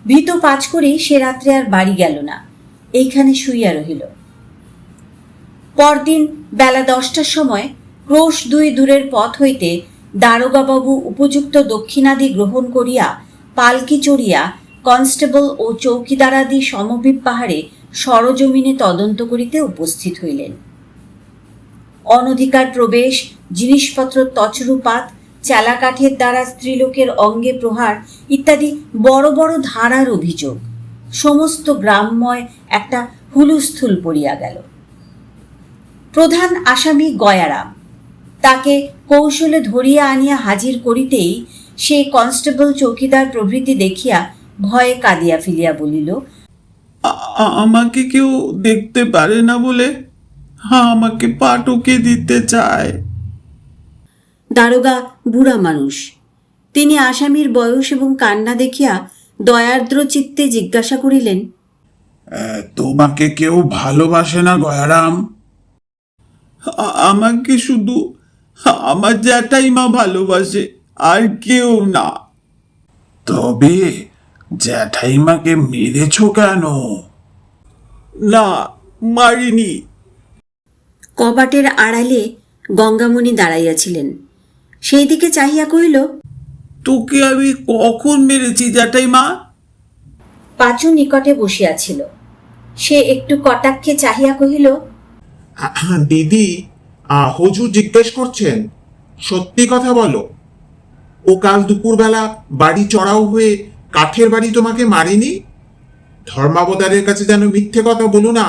ভীত পাঁচ করি সে রাত্রে আর বাড়ি গেল না, এইখানে শুইয়া রহিল। পরদিন বেলা 10টার সময় ক্রোশ 2 দূরের পথ হইতে দারোগাবাবু উপযুক্ত দক্ষিণাদি গ্রহণ করিয়া পালকি চড়িয়া কনস্টেবল ও চৌকিদারাদি সমভিপ পাহাড়ে সরজমিনে তদন্ত করিতে উপস্থিত হইলেন। অনধিকার প্রবেশ, জিনিসপত্র তছরূপাত, চালাকাঠের দ্বারা স্ত্রীলোকের অঙ্গে প্রহার ইত্যাদি বড় বড় ধারার অভিযোগ সমস্ত গ্রামময় একটা হুলুস্থুল পড়িয়া গেল। প্রধান আসামি গয়ারাম, তাকে কৌশলে ধরিয়া আনিয়া হাজির করিতেই সে কনস্টেবল চৌকিদার প্রভৃতি দেখিয়া ভয়ে কাঁদিয়া ফেলিয়া বলিল, আমাকে কেউ দেখতে পারে না বলে আমাকে পাটকে দিতে চায়। দারোগা বুড়া মানুষ, তিনি আসামির বয়স এবং কান্না দেখিয়া দয়ার্দ্র চিত্তে জিজ্ঞাসা করিলেন, তোমাকে কেউ ভালোবাসে না গয়ারাম? আমাকে শুধু আমার জ্যাঠাইমা ভালোবাসে, আর কেউ না। তবে জ্যাঠাইমাকে মেরেছ কেন? না, মারিনি। কবাটের আড়ালে গঙ্গামণি দাঁড়াইয়াছিলেন। সেই দিকে চাহিয়া কহিল, তোকে আমি কখন মেরেছি জ্যাঠাইমা? পাঁচু নিকটে বসিয়াছিল। সে একটু কটাক্ষে চাহিয়া কহিল, দিদি, হুজুর জিজ্ঞেস করছেন, সত্যি কথা বলো। ও কাল দুপুরবেলা বাড়ি চড়াও হয়ে কাঠের বাড়ি তোমাকে মারিনি? ধর্মাবতারের কাছে যেন মিথ্যে কথা বলো না।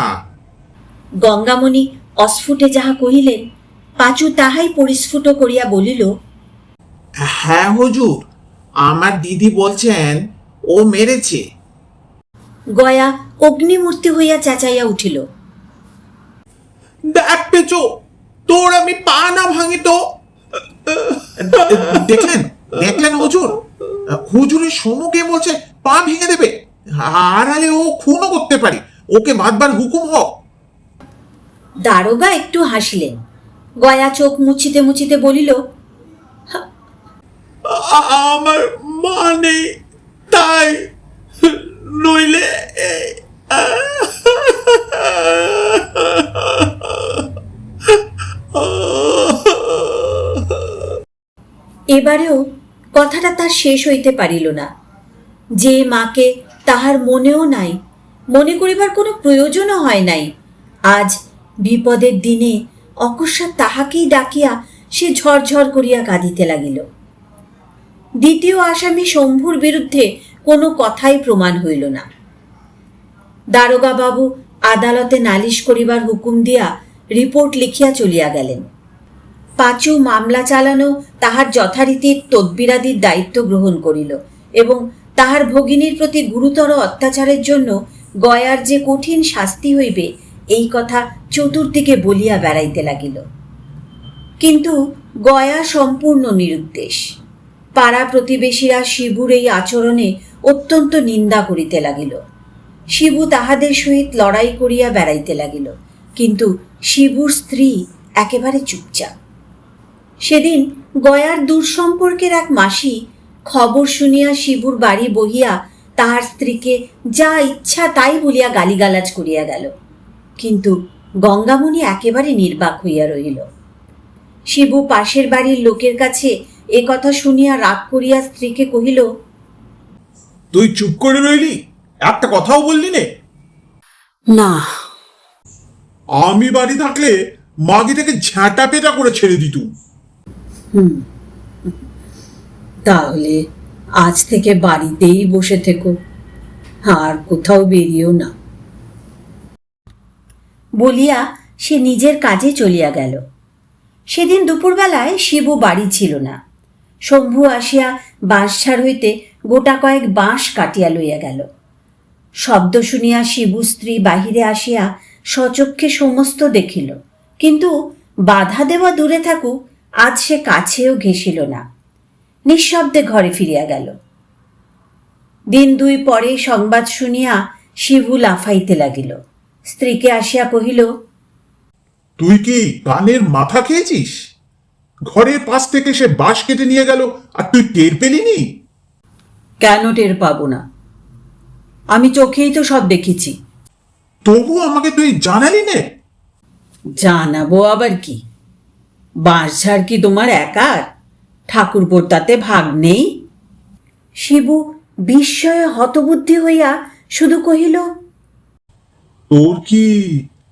গঙ্গামণি অস্ফুটে যাহা কহিলেন, পাঁচু তাহাই পরিস্ফুট করিয়া বলিল, হ্যাঁ হুজুর, আমার দিদি বলছেন ও মেরেছে। গয়া অগ্নিমূর্তি হইয়া চেঁচাইয়া উঠিল, দেখ পেঁচো, তোর আমি পা না ভাঙি তো। দেখলেন, দেখলেন হুজুর, হুজুরের সম্মুখে বলছে পা ভেঙে দেবে। আড়ালে ও খুনও করতে পারে, ওকে বাদবার হুকুম হোক। দারোগা একটু হাসিলেন। গয়া চোখ মুছিতে মুছিতে বলিল, আমার মা নেই, তাই, নইলে এবারেও কথাটা তার শেষ হইতে পারিল না। যে মাকে তাহার মনেও নাই, মনে করিবার কোনো প্রয়োজনও হয় নাই, আজ বিপদের দিনে অকস্মাৎ তাহাকেই ডাকিয়া সে ঝরঝর করিয়া কাঁদিতে লাগিল। দ্বিতীয় আসামি শম্ভুর বিরুদ্ধে কোনো কথাই প্রমাণ হইল না। দারোগা বাবু আদালতে নালিশ করিবার হুকুম দিয়া রিপোর্ট লিখিয়া চলিয়া গেলেন। পাঁচু মামলা চালানো তাহার যথারীতির তদবিরাদির দায়িত্ব গ্রহণ করিল এবং তাহার ভগিনীর প্রতি গুরুতর অত্যাচারের জন্য গয়ার যে কঠিন শাস্তি হইবে এই কথা চতুর্দিকে বলিয়া বেড়াইতে লাগিল। কিন্তু গয়া সম্পূর্ণ নিরুদ্দেশ। পাড়া প্রতিবেশীরা শিবুর এই আচরণে অত্যন্ত নিন্দা করিতে লাগিল। শিবু তাহাদের সহিত লড়াই করিয়া বেড়াইতে লাগিল, কিন্তু শিবুর স্ত্রী একেবারে চুপচাপ। সেদিন গয়ার দূরসম্পর্কের এক মাসি খবর শুনিয়া শিবুর বাড়ি বহিয়া তাহার স্ত্রীকে যা ইচ্ছা তাই বলিয়া গালিগালাজ করিয়া গেল, কিন্তু গঙ্গামণি একেবারে নির্বাক হইয়া রহিল। শিবু পাশের বাড়ির লোকের কাছে এ কথা শুনিয়া রাগ করিয়া স্ত্রীকে কহিল, তুই চুপ করে রইলি, একটা কথাও বললি নে? না, আমি বাড়ি থাকলে মাগিটাকে ঝাঁটা পেটা করে ছেড়ে দিতু। তাহলে আজ থেকে বাড়িতেই বসে থেকো, আর কোথাও বেরিয়েও না, বলিয়া সে নিজের কাজে চলিয়া গেল। সেদিন দুপুরবেলায় শিবু বাড়ি ছিল না। শম্ভু আসিয়া বাঁশঝাড় হইতে গোটা কয়েক বাঁশ কাটিয়া লইয়া গেল। শব্দ শুনিয়া শিবু স্ত্রী বাহিরে আসিয়া সচক্ষে সমস্ত দেখিল, কিন্তু বাধা দেওয়া দূরে থাকুক, আজ সে কাছেও ঘেঁষিল না। নিঃশব্দে ঘরে ফিরিয়া গেল। দিন দুই পরে সংবাদ শুনিয়া শিবু লাফাইতে লাগিল। স্ত্রীকে আসিয়া কহিল, তুই কি কানের মাথা খেয়েছিস? ঘরের পাশ থেকে সে বাঁশ কেটে নিয়ে গেল আর তুই টের পেলিনি? কেন টের পাবো না? আমি চোখেই তো সব দেখেছি। তবু আমাকে তুই জানালি নে? জানাবো আবার কি? বাঁশঝাড় কি তোমার একার? ঠাকুরপোর তাতে ভাগ নেই? শিবু বিস্ময়ে হতবুদ্ধি হইয়া শুধু কহিল, তোর কি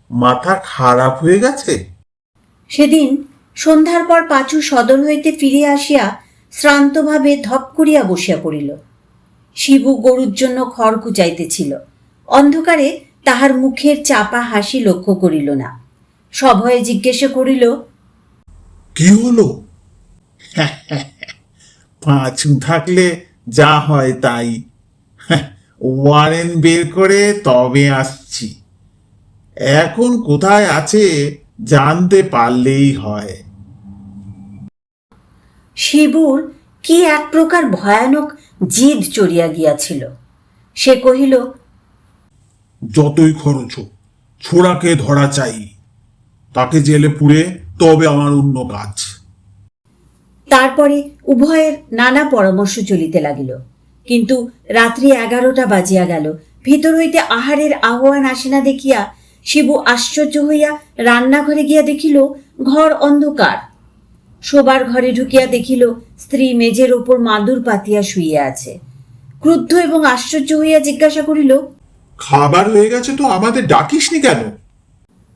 মাথা খারাপ হয়ে গেছে? সেদিন সন্ধ্যার পর পাঁচু সদর হইতে ফিরিয়া আসিয়া শ্রান্তভাবে ধপ করিয়া বসিয়া পড়িল। শিবু গরুর জন্য খড় কুচাইতেছিল। অন্ধকারে তাহার মুখের চাপা হাসি লক্ষ্য করিল না। সভয়ে জিজ্ঞাসা করিল, কি হলো? পাঁচু থাকলে যা হয় তাই। ওয়ারেন বের করে তবে আসছি। এখন কোথায় আছে জানতে পারলেই হয়। শিবুর কি এক প্রকার ভয়ানক জিদ চড়িয়া গিয়াছিল। সে কহিল, যতই খরচ হোক, ছোড়াকে ধরা চাই। তাকে জেলে পুরে তবে আমার অন্য কাজ। তারপরে উভয়ের নানা পরামর্শ চলিতে লাগিল। কিন্তু রাত্রি 11টা বাজিয়া গেল। ভিতর হইতে আহারের আহ্বান আসে না দেখিয়া শিবু আশ্চর্য হইয়া রান্নাঘরে গিয়া দেখিল ঘর অন্ধকার। শোবার ঘরে ঢুকিয়া দেখিল স্ত্রী মেজের ওপর মাদুর পাতিয়া শুইয়া আছে। ক্রুদ্ধ এবং আশ্চর্য হইয়া জিজ্ঞাসা করিল, খাবার হয়ে গেছে তো আমাদের ডাকিসনি কেন?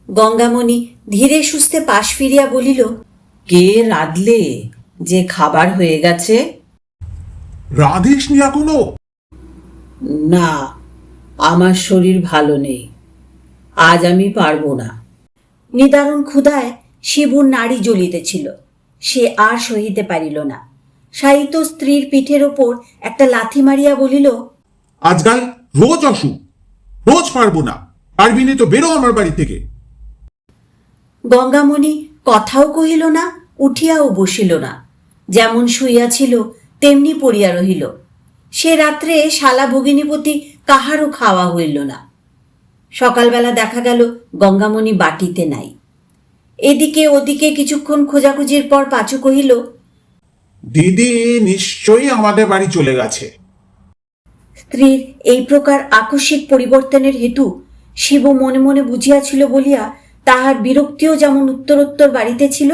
গঙ্গামণি ধীরে সুস্থে পাশ ফিরিয়া বলিল, কে রাঁধলে যে খাবার হয়ে গেছে? রাঁধিসনি এখনো? না, আমার শরীর ভালো নেই, আজ আমি পারবো না। নিদারুণ ক্ষুধায় শিবুর নাড়ি জ্বলিতেছিল। সে আর সহিতে পারিল না। সাহিত্য স্ত্রীর পিঠের ওপর একটা লাথি মারিয়া বলিল, আজকাল রোজ অসুখ, রোজ পারবো না। পারবি নে তো বেরো আমার বাড়ি থেকে। গঙ্গামণি কথাও কহিল না, উঠিয়াও বসিল না। যেমন শুইয়াছিল তেমনি পড়িয়া রহিল। সে রাত্রে শালা ভগিনীপতি কাহারও খাওয়া হইল না। সকালবেলা দেখা গেল গঙ্গামণি বাটিতে নাই। এদিকে ওদিকে কিছুক্ষণ খোঁজাখুঁজির পর পাঁচু কহিল, দিদি নিশ্চয়ই আমাদের বাড়ি চলে গেছে। স্ত্রীর এই প্রকার আকস্মিক পরিবর্তনের হেতু শিবু মনে মনে বুঝিয়াছিল বলিয়া তাহার বিরক্তিও যেমন উত্তরোত্তর বাড়িতে ছিল,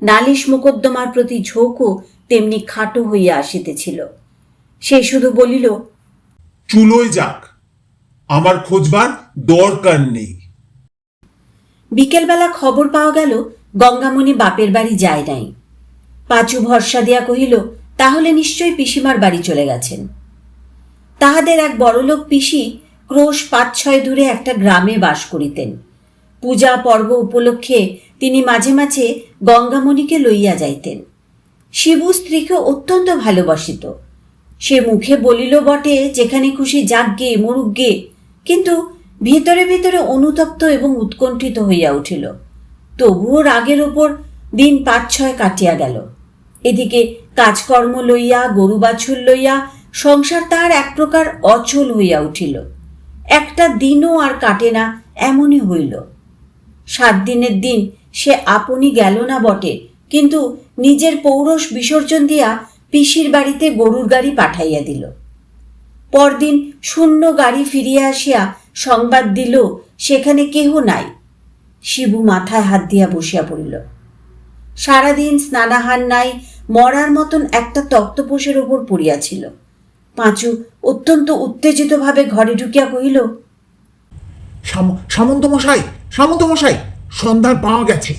নালিশ মোকদ্দমার প্রতি ঝোঁকও তেমনি খাটো হইয়া আসিতেছিল। সে শুধু বলিল, চুলোয় যাক, আমার খোঁজবার দরকার নেই। বিকেলবেলা খবর পাওয়া গেল গঙ্গামণি বাপের বাড়ি যায় নাই। পাঁচু ভরসা দিয়া কহিল, তাহলে নিশ্চয়ই পিসিমার বাড়ি চলে গেছেন। তাহাদের এক বড়লোক পিসি ক্রোশ ৫-৬ দূরে একটা গ্রামে বাস করিতেন। পূজা পর্ব উপলক্ষে তিনি মাঝে মাঝে গঙ্গামণিকে লইয়া যাইতেন। শিবু স্ত্রীকে অত্যন্ত ভালোবাসিত। সে মুখে বলিল বটে যেখানে খুশি যাক গে মরুক গে, কিন্তু ভিতরে ভিতরে অনুতপ্ত এবং উৎকণ্ঠিত হইয়া উঠিল। তবুও রাগের ওপর দিন ৫-৬ কাটিয়া গেল। এদিকে কাজকর্ম লইয়া, গরু বাছুর লইয়া সংসার তাহার এক প্রকার অচল হইয়া উঠিল। একটা দিনও আর কাটে না, এমনই হইল। ৭ দিনের দিন সে আপনি গেল না বটে, কিন্তু নিজের পৌরষ বিসর্জন দিয়া পিসির বাড়িতে গরুর গাড়ি পাঠাইয়া দিল। পরদিন শূন্য গাড়ি ফিরিয়া আসিয়া সংবাদ দিল সেখানে কেহ নাই। শিবু মাথায় হাত দিয়া বসিয়া পড়িল। সারাদিন স্নানাহার নাই, মরার মতন একটা তক্তপোষের ওপর পড়িয়াছিল। পাঁচু অত্যন্ত উত্তেজিতভাবে ঘরে ঢুকিয়া কহিল, সামন্ত মশাই, সন্ধান পাওয়া গেছে।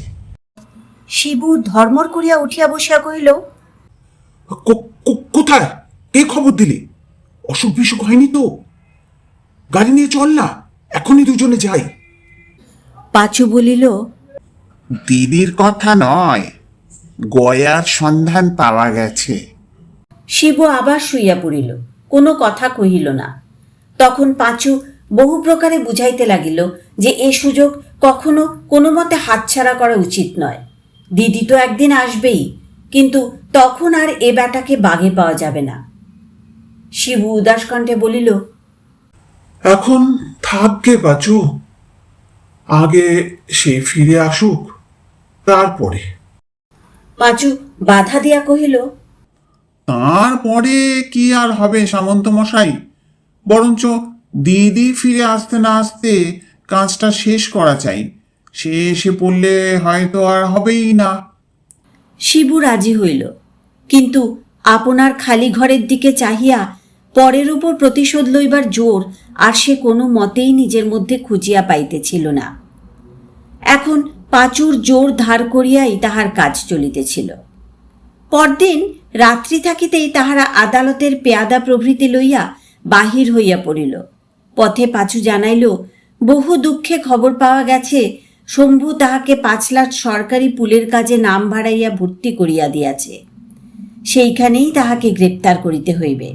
শিবু ধর্মর করিয়া উঠিয়া বসিয়া কহিল, কোথায়? কে খবর দিলি? অসুখ বিসুখ হয়নি তো? গাড়ি নিয়ে চল না, এখনই দুজনে যাই। পাঁচু বলিল, দিদির কথা নয়, গয়ার সন্ধান পাওয়া গেছে। শিবু আবার শুইয়া পড়িল, কোনো কথা কহিল না। তখন পাঁচু বহু প্রকারে বুঝাইতে লাগিল যে এ সুযোগ কখনো কোনো মতে হাতছাড়া করা উচিত নয়। দিদি তো একদিন আসবেই, কিন্তু তখন আর এ ব্যাটাকে বাগে পাওয়া যাবে না। শিবু উদাস কণ্ঠে বলিল, এখন থাকবে বাচু, আগে সে ফিরে আসুক, তারপরে। পাঁচু বাধা দিয়া কহিল, তারপরে কি আর হবে সামন্ত মশাই, বরঞ্চ দিদি ফিরে আসতে না আসতে কাজটা শেষ করা চাই। সে এসে পড়লে হয়তো আর হবেই না। শিবু রাজি হইল, কিন্তু আপনার খালি ঘরের দিকে চাহিয়া পরের উপর প্রতিশোধ লইবার জোর আর সে কোনো মতেই নিজের মধ্যে খুঁজিয়া পাইতেছিল না। এখন পাঁচুর জোর ধার করিয়াই তাহার কাজ চলিতেছিল। পরদিন রাত্রি থাকিতেই তাহারা আদালতের পেয়াদা প্রভৃতি লইয়া বাহির হইয়া পড়িল। পথে পাঁচু জানাইল, বহু দুঃখে খবর পাওয়া গেছে শম্ভু তাহাকে ৫ লাখ সরকারি পুলের কাজে নাম ভাড়াইয়া ভর্তি করিয়া দিয়াছে। সেইখানেই তাহাকে গ্রেপ্তার করিতে হইবে।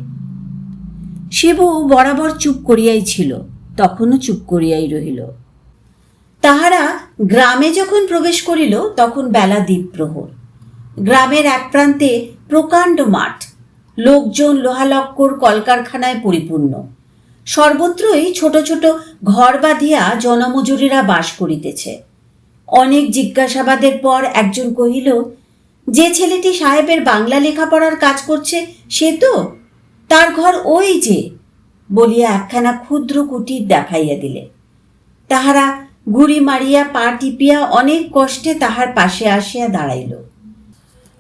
শিবু বরাবর চুপ করিয়াই ছিল, তখনও চুপ করিয়াই রহিল। তাহারা গ্রামে যখন প্রবেশ করিল তখন বেলা দ্বীপ্রহর। গ্রামের এক প্রান্তে প্রকাণ্ড মাঠ, লোকজন লোহালক্কর কলকারখানায় পরিপূর্ণ। সর্বত্রই ছোট ছোট ঘর বাঁধিয়া জনমজুরিরা বাস করিতেছে। অনেক জিজ্ঞাসাবাদের পর একজন কহিল, যে ছেলেটি সাহেবের বাংলা লেখাপড়ার কাজ করছে সে তো, তার ঘর ওই যে, বলিয়া একখানা ক্ষুদ্র কুটির দেখাইয়া দিলে। তাহারা গুড়ি মারিয়া পা টিপিয়া অনেক কষ্টে তাহার পাশে আসিয়া দাঁড়াইল।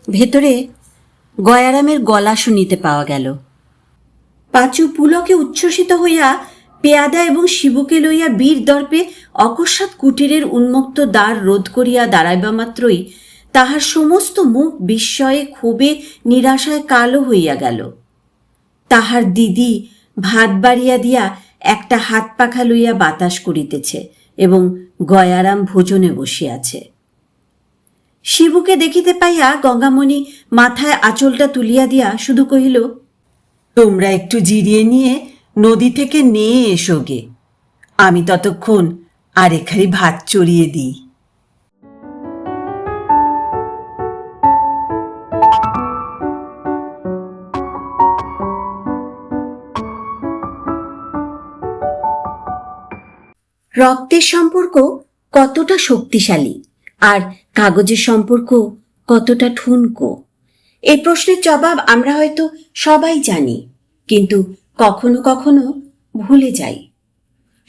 ভেতরে গয়ারামের গলা শুনিতে পাওয়া গেল। পাঁচু পুলকে উচ্ছ্বসিত হইয়া পেয়াদা এবং শিবুকে লইয়া বীর দর্পে অকস্মাৎ কুটিরের উন্মুক্ত দ্বার রোধ করিয়া দাঁড়াইবা মাত্রই তাহার সমস্ত মুখ বিস্ময়ে, ক্ষোভে, নিরাশায় কালো হইয়া গেল। তাহার দিদি ভাত বাড়িয়া দিয়া একটা হাত পাখা লইয়া বাতাস করিতেছে এবং গয়ারাম ভোজনে বসিয়াছে। শিবুকে দেখিতে পাইয়া গঙ্গামণি মাথায় আঁচলটা তুলিয়া দিয়া শুধু কহিল, তোমরা একটু জিরিয়ে নিয়ে নদী থেকে নিয়ে এসো গে, আমি ততক্ষণ আরেকখানি ভাত চড়িয়ে দিই। রক্তের সম্পর্ক কতটা শক্তিশালী আর কাগজের সম্পর্ক কতটা ঠুনকো, এই প্রশ্নের জবাব আমরা হয়তো সবাই জানি, কিন্তু কখনো কখনো ভুলে যাই।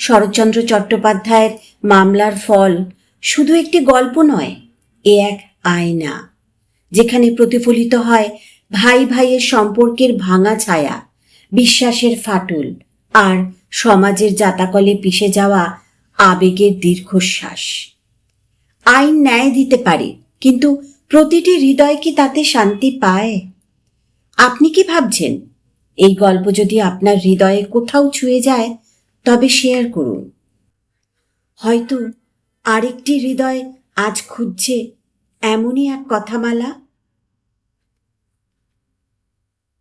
শরৎচন্দ্র চট্টোপাধ্যায়ের মামলার ফল শুধু একটি গল্প নয়, এ এক আয়না, যেখানে প্রতিফলিত হয় ভাই ভাইয়ের সম্পর্কের ভাঙা ছায়া, বিশ্বাসের ফাটল আর সমাজের জাতাকলে পিষে যাওয়া আবেগের দীর্ঘশ্বাস। আইন ন্যায় দিতে পারে, কিন্তু প্রতিটি হৃদয় কি তাতে শান্তি পায়? আপনি কি ভাবছেন? এই গল্প যদি আপনার হৃদয়ে কোথাও ছুঁয়ে যায়, তবে শেয়ার করুন। হয়তো আরেকটি হৃদয় আজ খুঁজছে এমনই এক কথামালা।